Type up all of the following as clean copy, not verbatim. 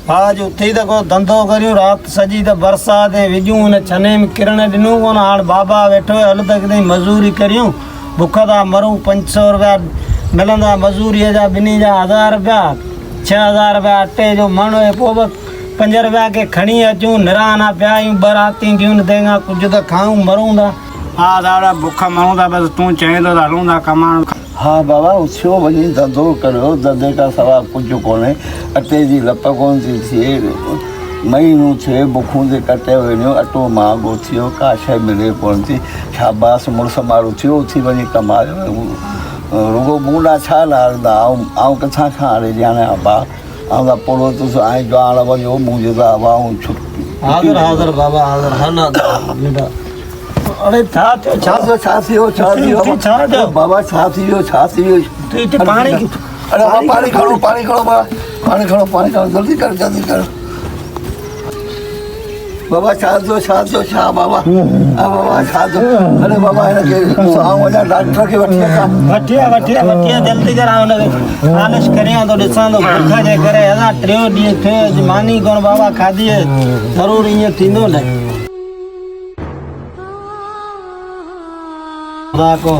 आज उथी त को धंधो करियो रात सजी त बरसात ऐं विजूं हुन छने में किरण ॾिनूं कोन हाणे बाबा वेठो हल त किथे मज़ूरी करियूं बुख था मरूं 500 रुपया मिलंदा मज़ूरीअ जा ॿिन्ही जा 1000 रुपया 6000 रुपया अटे जो मण हुए पोइ 5 रुपया के खणी अचूं निराना पिया आहियूं बराती थियूं तंहिंखां कुझु त खाऊं मरूं था हा दादा बुख मरूं था बसि तूं चए थो त हलूं था कमाइण हाँ बाबा उथियो वञी धंधो करियो धंधे खां सवाइ कुझु कोन्हे अटे जी लप कोन थी थिए महीनूं थिए बुखूं ते कटे वञो अटो महांगो थियो का शइ मिले कोन थी शाबाश मुड़ुस माण्हू थियो उथी वञी कमायो रुगो बूढ़ा छा लारंदा ऐं किथां खां हाणे ॼाणे अबा ऐं त पोड़ो तुस ऐं ॼाण वञो मुंहिंजो त अबा ऐं छुटी हाज़िर हाज़िर बाबा हाज़िर हल अरे छा थियो बाबा छा थियो पाणी अरे पाणी खणो जल्दी कर बाबा छा बाबा बाबा छा अरे बाबा हिनखे डॉक्टर खे वठी जल्दी करा हुनखे मालिश करियां तो ॾिसां थो बुख जे करे असां 3 ॾींहं थियो मानी कोन बाबा खाधी ज़रूरु ईअं थींदो न को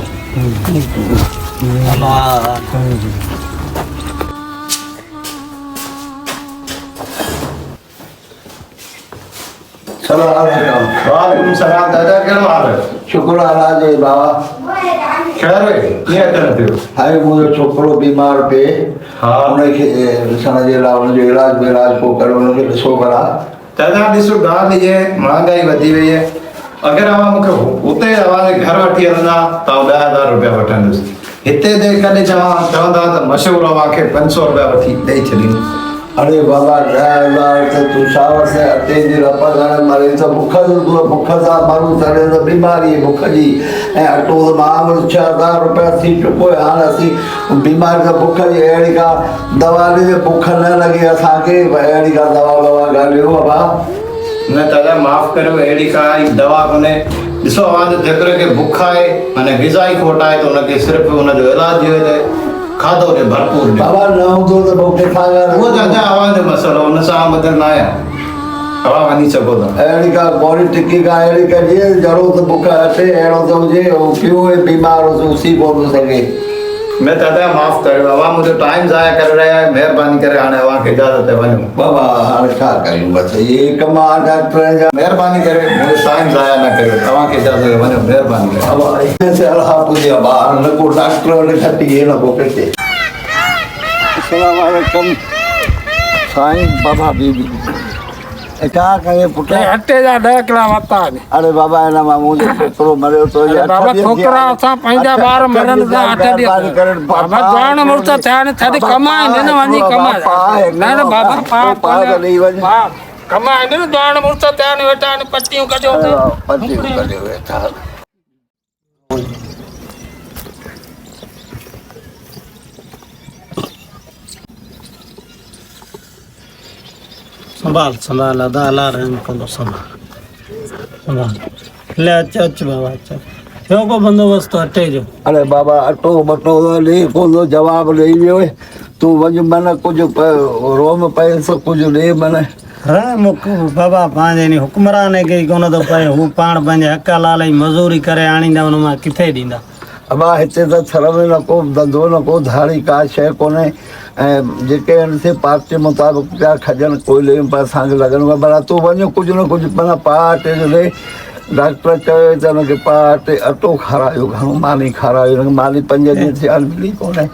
वालेकुम सलाम दादा कहिड़ो हाल आहे शुक्र अल्लाह जो बाबा ख़ैर कीअं करे थियो हाणे मुंहिंजो छोकिरो बीमार पिए हा हुनखे ॾिसण जे लाइ हुनजो इलाज पोइ करे हुनखे ॾिसो करा दादा ॾिसो ॻाल्हि इहा महांगाई वधी वई आहे अगरि अवां मूंखे हुते अवांजे घर वठी हलंदा त 10,000 रुपया वठंदुसि हिते जे कॾहिं चवंदा त मशहूरु अवांखे 500 रुपया वठी ॾेई छॾींदुसि अरे बाबा 10,000 त तूं छा वठे अटे जी लप घणे मरे त बुख सां माण्हू चढ़े त बीमारी बुख जी ऐं अटो त महांगो 6,000 रुपया थी चुको आहे हाणे असीं बीमारी त बुख जी अहिड़ी का दवा ॾिजे बुख न लॻे असांखे अहिड़ी का दवा ॻाल्हियो बाबा न दादा माफ़ करियो अहिड़ी काई दवा कोन्हे ॾिसो अवांजे जेकर खे बुख आहे माना ग़िज़ाई खोट आहे त हुनखे सिर्फ़ु हुनजो इलाज हुजे त खाधो ॾे भरपूर बाबा न हूंदो त पोइ किथां उहो दादा अवांजो मसइलो हुन सां बदल न आहे तव्हां वञी सघो था अहिड़ी का गोरी टिकी का अहिड़ी कजे जहिड़ो त बुख अचे अहिड़ो त हुजे पियो बीमार उसी कोन थो सघे मैं दादा माफ़ करियो अवां मुंहिंजो टाइम ज़ाया करे रहिया आहे महिरबानी करे हाणे अवांखे इजाज़त वञो बाबा हाणे छा कयूं बसि इहे कम आहे डॉक्टर जा महिरबानी करे मुंहिंजो टाइम ज़ाया न करियो तव्हांखे इजाज़त वञो महिरबानी करे ॿार न को डॉक्टर खटी न को किथे अस्सलाम वालेकुम साईं बाबा बीबी छा कहे पुट अटे जा 10 किला वता अरे बाबा हिन मां मुंहिंजो छोकिरो मरियो तो बाबा छोकिरा असां पंहिंजा ॿार मिलनि था अटे ॾे बाबा जान मुर्त थियण छॾ कमाए न वञी कमाए न बाबा कमाए न जान मुर्त थियण वेठा पटियूं कढियो वेठा संभाल अदा अल्लाह रहम कंदो संभाल ले अच बाबा अच थियो को बंदोबस्त अटे जो अरे बाबा अटो मटो ॾे कोन जवाब ॾेई वियो तूं वञ मन कुझु रोम पैसो कुझु ॾे मन बाबा पंहिंजे हुक्मरान खे कोन थो पए हू पाण पंहिंजे हक़ लाल मज़ूरी करे आणींदा हुन मां किथे ॾींदा अबा हिते त थर में न को धंधो न को धाड़ी का शइ कोन्हे ऐं जेके आहिनि से पार्टी मुताबिक़ पिया खजनि कोयले में पर असांखे लॻंदो आहे भला तूं वञो कुझु न कुझु माना पाउ अटे जो ॾे डॉक्टर चयो त हुनखे पाउ अटे अटो खारायो घणो मानी खारायो हुनखे मानी 5 ॾींहं थिया मिली कोन्हे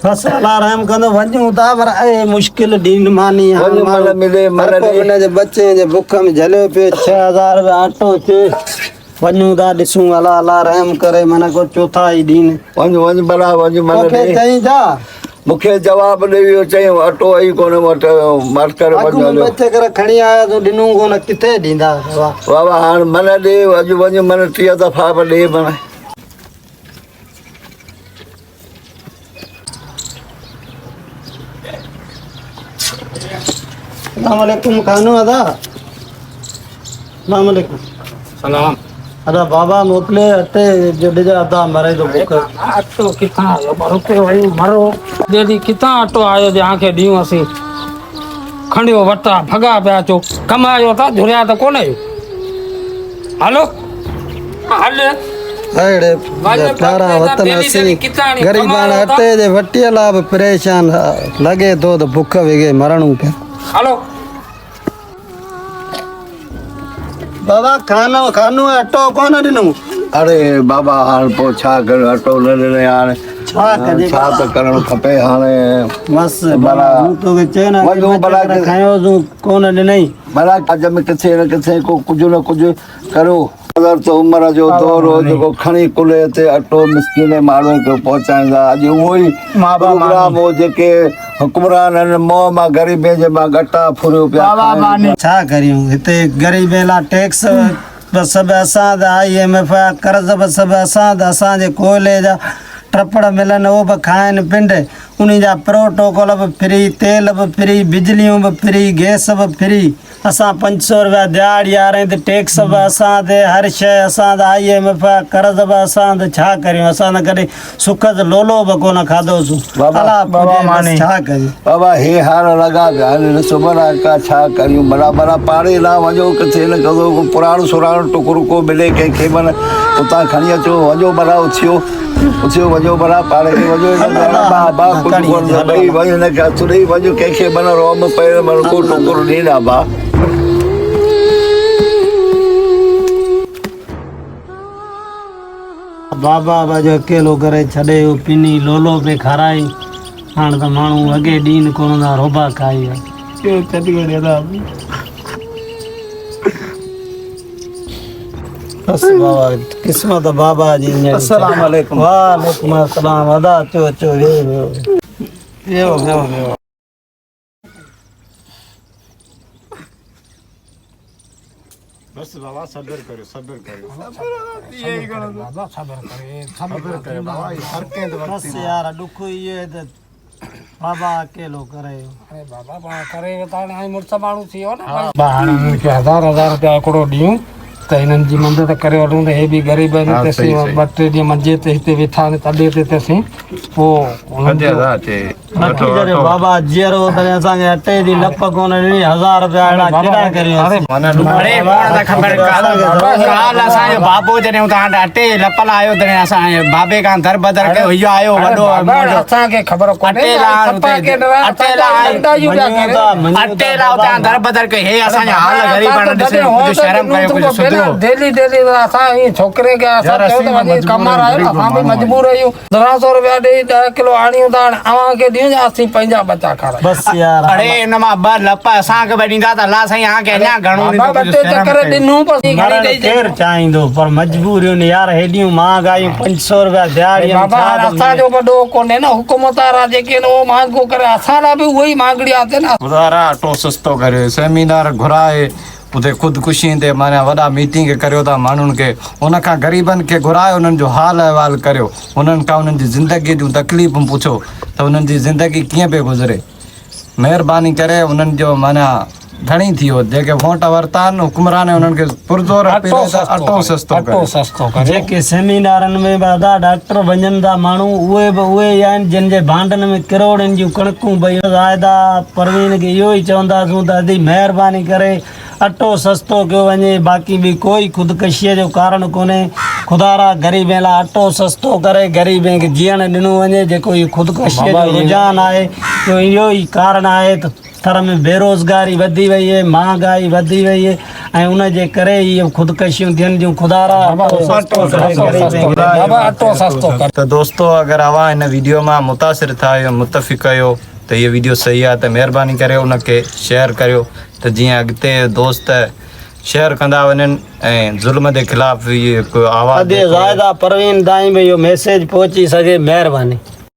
बसि अल्लाह रहम कंदो वञूं था पर मुश्किल ॾींहुं मानी मिले हिनजे बचे जे बुख में झलियो पियो 6,000 रुपया अटो अचे वञूं था ॾिसूं अल्लाह रहम करे माना को चौथा ई ॾींहुं वञ भला वञ मन चई छा मूंखे जवाबु ॾेई वियो चयईं अटो आई कोन्हे वटि मट करे बचे करे खणी आया तूं ॾिनूं कोन किथे ॾींदा बाबा हाणे मन ॾे अॼु वञ मन 3 दफ़ा बि ॾे मन अस्सलाम वालेकुम कानू अदा अस्सलाम वालेकुम सलाम अदा बाबा मोकले अटे जॾहिं अदा मरे तो बुख अटो किथां आयो रुपए वही मरो दीदी किथां अटो आयो जंहिंखे ॾियूं असीं खणियो वटा भगा पिया अचो कमायो था झुरिया त कोन आहियो हलो हल अड़े प्यारा वतन असी गरीबान अटे जे वटियला बि परेशान लगे तो भुख विगे मरणू पे हलो बाबा खानो अटो कोन ॾिनूं अरे बाबा हाणे पोइ छा करियो अटो न ॾिने हाणे छा त करणु खपे हाणे बस भला तोखे चए न वञो भला खायो तूं कोन ॾिनई भला अज में किथे न किथे को कुझु न कुझु करो अगरि त उमिरि जो दौर हो जेको खणी कुले ते अटो मिसकिन माण्हू खे पहुचाईंदा अॼु उहो ई प्रोग्राम हो जेके हुकुमरान आहिनि मोह मां ग़रीबी जे मां गटा फुरियो पिया छा करियूं हिते ग़रीबी लाइ टैक्स बि सभु असां त IMF जा कर्ज़ बि सभु असां त असांजे कोयले जा ट्रपड़ मिलनि उहो बि खाइनि पिंड उन जा प्रोटोकॉल बि फ्री तेल बि फ्री बिजलियूं बि फ्री गैस बि फ्री असां 500 रुपया दिहाड़ी ॾियारे त टैक्स बि असां ते हर शइ असां त IMF जा कर्ज़ बि असां त छा करियूं असां त कॾहिं सुख जो लोलो बि कोन खाधोसीं छा करियूं बाबा हे हार लॻा पिया आहिनि सुमरा का छा करियूं बराबरि पाड़े लाइ वञो किथे न करो को पुराणो सुराणो टुकुर को मिले कंहिंखे मन उतां खणी अचो वञो भला उथियो वञो भला पाड़े खे वञो बा कुझु कोन ॿई वञो न हथु ॾेई वञो कंहिंखे मन रोम पए मन को टुकुर ॾींदा बा बाबा बाजो अकेलो करे छॾे पिनी लोलो पे खाराई हाणे त माण्हू अॻे ॾींहुं कोन था रोबा खाई बस बाबा क़िस्मत बाबा जी अस्सलाम वालेकुम वालेकुम अस्सलाम अदा अचो अचो वेहो बस बाबा सब्र करो बाबा सबर करे बाबा हर कंहिं बस यार दुख इहे त बाबा अकेलो करे अरे बाबा पाण करे त हाणे मुड़ुस माण्हू थी वियो न बा हाणे मूंखे 1000 रुपया हिकिड़ो ॾियूं त हिननि जी मदद करे वठूं त हे बि ग़रीब आहिनि त असीं 2-3 ॾींहं मंझे ते हिते वेठा आहिनि तॾहिं ते असीं पोइ बाबा जीअरो त असांखे अटे जी लप कोन ॾिनी 1000 रुपया अहिड़ा केॾा करियूं अरे कोन त ख़बर काल असांजो बाबो जॾहिं तव्हां अटे लप लाइ आयो तॾहिं असां बाबे खां दर बदर कयो इहो आयो वॾो असांखे ख़बर कोन्हे अटे लाइ उतां दर बदर कयो हे असांजा हाल ग़रीब ॾिसे कुझु शर्म कयो कुझु सुधरो डेली असां ई छोकिरे खे असां चयो त वञी कमर आयो असां बि मजबूर आहियूं 1200 रुपया ॾेई 10 किलो आणियूं था अव्हांखे ॾियूं असीं पंहिंजा बचा खारायूं बस यार अरे हिन मां 2 लप असांखे बि ॾींदा त अलाह साईं असांखे अञा घणो ॾिनूं केरु चाहींदो पर मजबूरियूं यार हेॾियूं महांगायूं 500 रुपया दिहाड़ी असांजो वॾो कोन्हे न हुकूमत वारा जेके उहो महांगो करे असां लाइ बि उहो ई महांगड़ी आहे न गुज़ारा अटो सस्तो करे सेमिनार घुराए उते ख़ुदकुशी ते माना वॾा मीटिंग करियो था माण्हुनि खे उनखां ग़रीबनि खे घुरायो उन्हनि जो हाल अहिवाल करियो उन्हनि खां उन्हनि जी ज़िंदगी जूं तकलीफ़ूं पुछो त उन्हनि जी ज़िंदगी कीअं पिए गुज़रे महिरबानी करे उन्हनि जो माना घणी थी वियो जेके वोट वरिता आहिनि हुकुमरान उन्हनि खे पुरज़ोर अटो सस्तो करे जेके सेमिनारनि में वॾा डॉक्टर वञनि था माण्हू उहे बि उहे ई आहिनि जिन जे भांडनि में किरोड़नि जूं कणकूं भई ज़ाइदा परवीन खे इहो ई चवंदासीं त अदी महिरबानी करे अटो सस्तो कयो वञे बाक़ी बि कोई ख़ुदकशीअ जो कारण कोन्हे ख़ुदारा ग़रीबनि लाइ अटो सस्तो करे ग़रीबनि खे जीअण ॾिनो वञे जेको इहो ख़ुदकशीअ जो रुझान आहे इहो ई कारण आहे त थर में बेरोज़गारी वधी वई आहे महांगाई वधी वई आहे ऐं उनजे करे इहे ख़ुदकशियूं थियनि थियूं ख़ुदारा त दोस्तो अगरि अव्हां हिन वीडियो मां मुतासिर था आहियो मुतफ़िक़ आहियो त इहो वीडियो सही आहे त महिरबानी करे उनखे शेयर करियो त जीअं अॻिते दोस्त शेयर कंदा वञनि ऐं ज़ुल्म जे ख़िलाफ़ इहो आवाज़ परवीन ताईं बि इहो मैसेज पहुची सघे महिरबानी